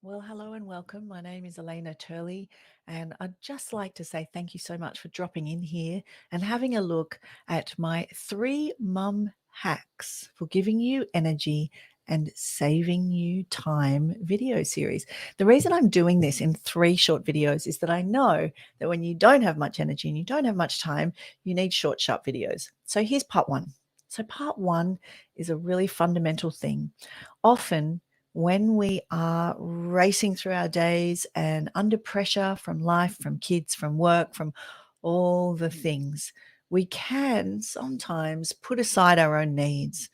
Well, hello and welcome. My name is Elena Turley, and I'd just like to say thank you so much for dropping in here and having a look at my 3 mum hacks for giving you energy and saving you time video series. The reason I'm doing this in 3 short videos is that I know that when you don't have much energy and you don't have much time, you need short, sharp videos. So here's part one. So, part one is a really fundamental thing. Often, when we are racing through our days and under pressure from life, from kids, from work, from all the things, we can sometimes put aside our own needs.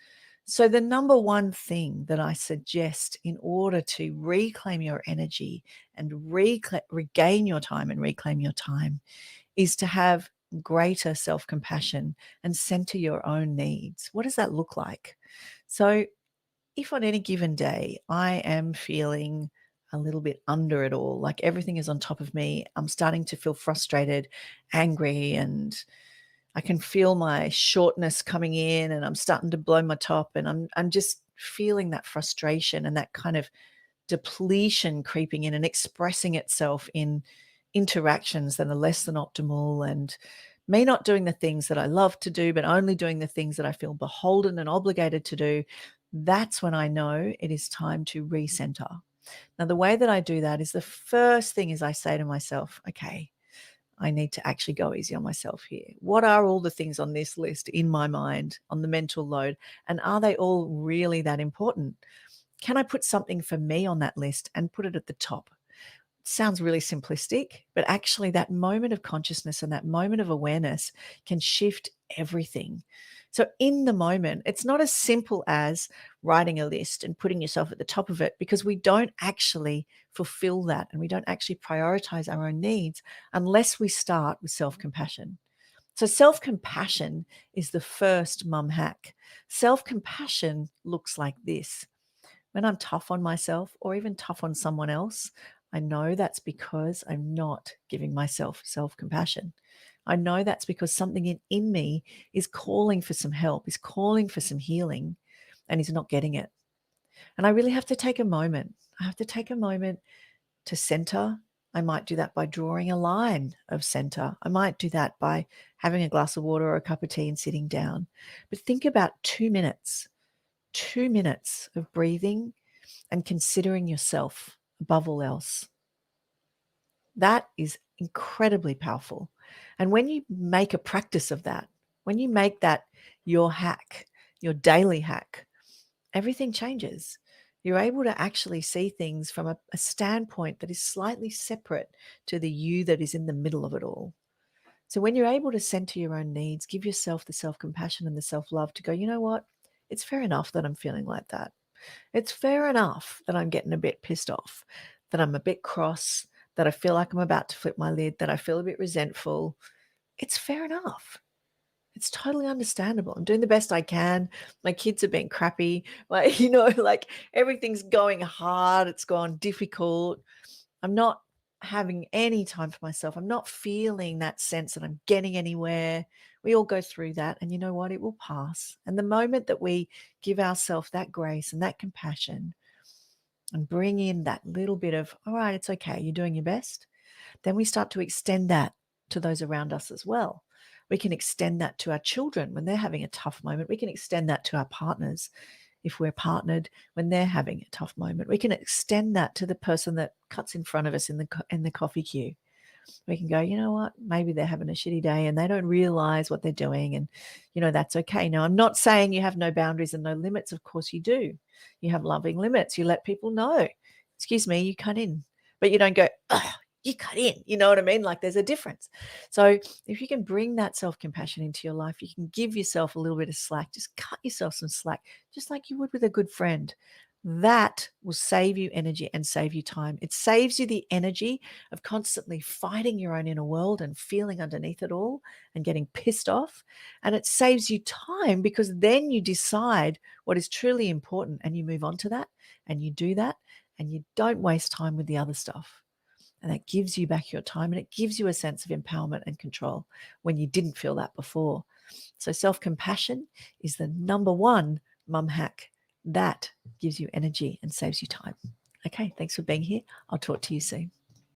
So, the number one thing that I suggest in order to reclaim your energy and regain your time and reclaim your time is to have greater self compassion and center your own needs. What does that look like? So, if on any given day I am feeling a little bit under it all, like everything is on top of me, I'm starting to feel frustrated, angry, and I can feel my shortness coming in and I'm starting to blow my top and I'm just feeling that frustration and that kind of depletion creeping in and expressing itself in interactions that are less than optimal, and me not doing the things that I love to do, but only doing the things that I feel beholden and obligated to do. That's when I know it is time to recenter. Now, the way that I do that is the first thing is I say to myself, okay, I need to actually go easy on myself here. What are all the things on this list in my mind on the mental load? And are they all really that important? Can I put something for me on that list and put it at the top? Sounds really simplistic, but actually, that moment of consciousness and that moment of awareness can shift everything. So, in the moment, it's not as simple as writing a list and putting yourself at the top of it, because we don't actually fulfill that and we don't actually prioritize our own needs unless we start with self compassion. So, self compassion is the first mum hack. Self compassion looks like this: when I'm tough on myself or even tough on someone else, I know that's because I'm not giving myself self compassion. I know that's because something in me is calling for some help, is calling for some healing, and is not getting it. And I really have to take a moment. I have to take a moment to center. I might do that by drawing a line of center. I might do that by having a glass of water or a cup of tea and sitting down. But think about 2 minutes, 2 minutes of breathing and considering yourself above all else. That is incredibly powerful. And when you make a practice of that, when you make that your hack, your daily hack, everything changes. You're able to actually see things from a standpoint that is slightly separate to the you that is in the middle of it all. So when you're able to center your own needs, give yourself the self compassion and the self love to go, you know what? It's fair enough that I'm feeling like that. It's fair enough that I'm getting a bit pissed off, that I'm a bit cross, that I feel like I'm about to flip my lid, that I feel a bit resentful. It's fair enough. It's totally understandable. I'm doing the best I can. My kids have been crappy. Like, like everything's going hard. It's gone difficult. I'm not having any time for myself. I'm not feeling that sense that I'm getting anywhere. We all go through that. And you know what? It will pass. And the moment that we give ourselves that grace and that compassion and bring in that little bit of, all right, it's okay, you're doing your best, then we start to extend that to those around us as well. We can extend that to our children when they're having a tough moment. We can extend that to our partners if we're partnered when they're having a tough moment. We can extend that to the person that cuts in front of us in the coffee queue. We can go, you know what, maybe they're having a shitty day and they don't realize what they're doing, and that's okay. Now, I'm not saying you have no boundaries and no limits. Of course you do. You have loving limits. You let people know, excuse me, you cut in, but you don't go, oh, you cut in. You know what I mean? Like, there's a difference. So if you can bring that self-compassion into your life, you can give yourself a little bit of slack. Just cut yourself some slack, just like you would with a good friend. That will save you energy and save you time. It saves you the energy of constantly fighting your own inner world and feeling underneath it all and getting pissed off. And it saves you time, because then you decide what is truly important and you move on to that and you do that, and you don't waste time with the other stuff. And that gives you back your time, and it gives you a sense of empowerment and control when you didn't feel that before. So self-compassion is the number one mum hack that gives you energy and saves you time. Okay, thanks for being here. I'll talk to you soon.